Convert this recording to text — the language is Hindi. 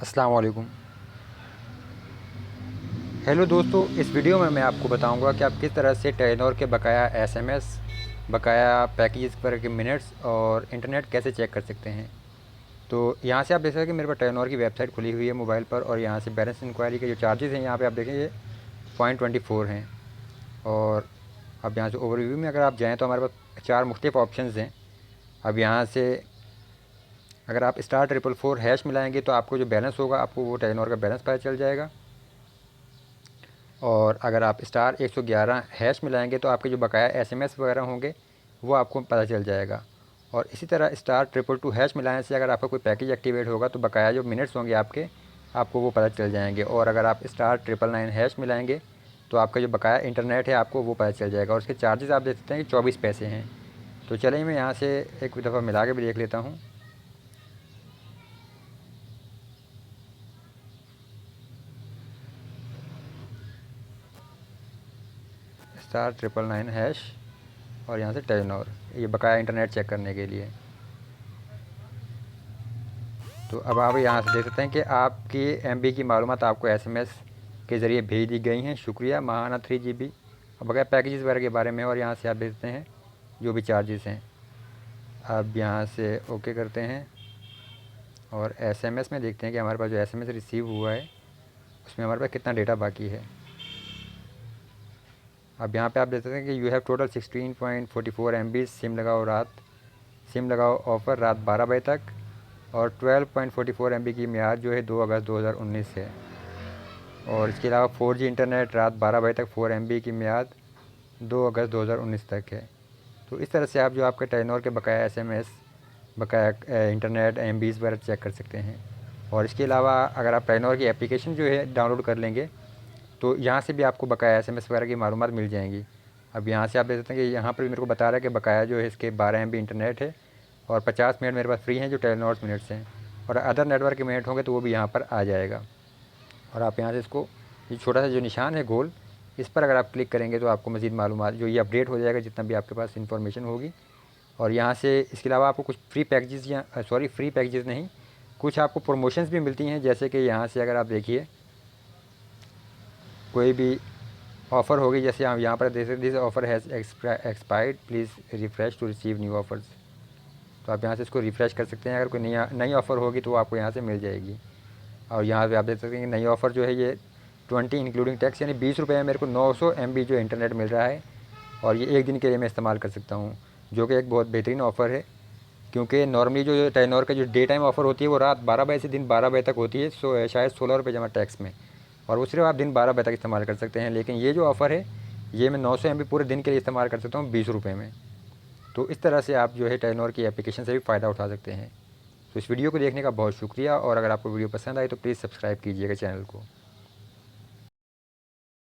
अस्सलाम वालेकुम। हेलो दोस्तों, इस वीडियो में मैं आपको बताऊंगा कि आप किस तरह से टेलीनॉर के बकाया एसएमएस, बकाया पैकेज पर के मिनट्स और इंटरनेट कैसे चेक कर सकते हैं। तो यहाँ से आप देख सकते हैं कि मेरे पास टेलीनॉर की वेबसाइट खुली हुई है मोबाइल पर, और यहाँ से बैलेंस इंक्वायरी के जो चार्जेस हैं यहाँ पे आप देखेंगे 0.24 हैं। और अब यहाँ से ओवरव्यू में अगर आप जाएँ तो हमारे पास 4 मुख्तलिफ ऑप्शन हैं। अब यहाँ से अगर आप *444# मिलाएंगे तो आपको जो बैलेंस होगा, आपको वो टेलीनॉर का बैलेंस पता चल जाएगा। और अगर आप *111# मिलाएंगे तो आपके जो बकाया एसएमएस वगैरह होंगे वो आपको पता चल जाएगा। और इसी तरह *222# मिलाने से अगर आपका कोई पैकेज एक्टिवेट होगा तो बकाया जो मिनट्स होंगे आपको वो पता चल जाएंगे। और अगर आप *999# मिलाएंगे तो आपका जो बकाया इंटरनेट है आपको वो पता चल जाएगा। और उसके चार्जेस आप देख सकते हैं कि 24 पैसे हैं। तो चलिए मैं यहाँ से एक दफ़ा मिला के भी देख लेता हूँ। *999# और यहाँ से टेलीनॉर, ये बकाया इंटरनेट चेक करने के लिए। तो अब आप यहाँ से देख सकते हैं कि आपकी एमबी की मालूमात आपको एसएमएस के ज़रिए भेज दी गई हैं। शुक्रिया, माहाना 3 GB। अब अगर पैकेजेस वगैरह के बारे में, और यहाँ से आप देख सकते हैं जो भी चार्जेस हैं। अब यहाँ से ओके करते हैं और एसएमएस में देखते हैं कि हमारे पास जो एसएमएस रिसीव हुआ है उसमें हमारे पास कितना डेटा बाकी है। अब यहाँ पे आप देख सकते हैं कि you have total 16.44 MB। SIM लगाओ ऑफ़र रात 12 बजे तक। और 12.44 MB की मियाद जो है 2 अगस्त 2019 है। और इसके अलावा 4G इंटरनेट रात 12 बजे तक 4 MB की मियाद 2 अगस्त 2019 तक है। तो इस तरह से आप जो आपके टेलीनॉर के बकाया एसएमएस, बकाया इंटरनेट MBs वगैरह चेक कर सकते हैं। और इसके अलावा अगर आप टेलीनॉर की एप्लीकेशन जो है डाउनलोड कर लेंगे तो यहाँ से भी आपको बकाया एसएमएस वगैरह की मालूमात मिल जाएंगी। अब यहाँ से आप देख सकते हैं कि यहाँ पर भी मेरे को बता रहा है कि बकाया जो है इसके 12 MB इंटरनेट है और 50 मिनट मेरे पास फ्री हैं जो टेलीनॉर मिनट्स हैं। और अदर नेटवर्क के मिनट होंगे तो वो भी यहाँ पर आ जाएगा। और आप यहाँ से इसको, ये छोटा सा जो निशान है गोल, इस पर अगर आप क्लिक करेंगे तो आपको मज़ीद मालूमात जो ये अपडेट हो जाएगा जितना भी आपके पास इन्फॉर्मेशन होगी। और यहाँ से इसके अलावा आपको कुछ फ्री पैकेजेस फ्री पैकेजेस नहीं, कुछ आपको प्रमोशंस भी मिलती हैं। जैसे कि यहाँ से अगर आप देखिए कोई भी ऑफ़र होगी, जैसे हम यहाँ पर देख सकते, this offer has expired, please refresh to receive new offers. तो आप यहाँ से इसको रिफ़्रेश कर सकते हैं। अगर कोई नई ऑफ़र होगी तो आपको यहाँ से मिल जाएगी। और यहाँ पे आप देख सकते हैं कि नई ऑफ़र जो है ये 20 इंक्लूडिंग टैक्स, यानी 20 रुपये में मेरे को 900 MB जो इंटरनेट मिल रहा है। और ये एक दिन के लिए मैं इस्तेमाल कर सकता हूँ, जो कि एक बहुत बेहतरीन ऑफ़र है। क्योंकि नॉर्मली जो टेलीनॉर का जो डे टाइम ऑफ़र होती है वो रात 12 बजे से दिन 12 बजे तक होती है, शायद 16 रुपये जमा टैक्स में। और वो सिर्फ आप दिन 12 बजे तक इस्तेमाल कर सकते हैं। लेकिन ये जो ऑफ़र है ये मैं 900 MB पूरे दिन के लिए इस्तेमाल कर सकता हूँ 20 रुपये में। तो इस तरह से आप जो है टेलीनॉर की एप्लीकेशन से भी फ़ायदा उठा सकते हैं। तो इस वीडियो को देखने का बहुत शुक्रिया। और अगर आपको वीडियो पसंद आई तो प्लीज़ सब्सक्राइब कीजिएगा चैनल को।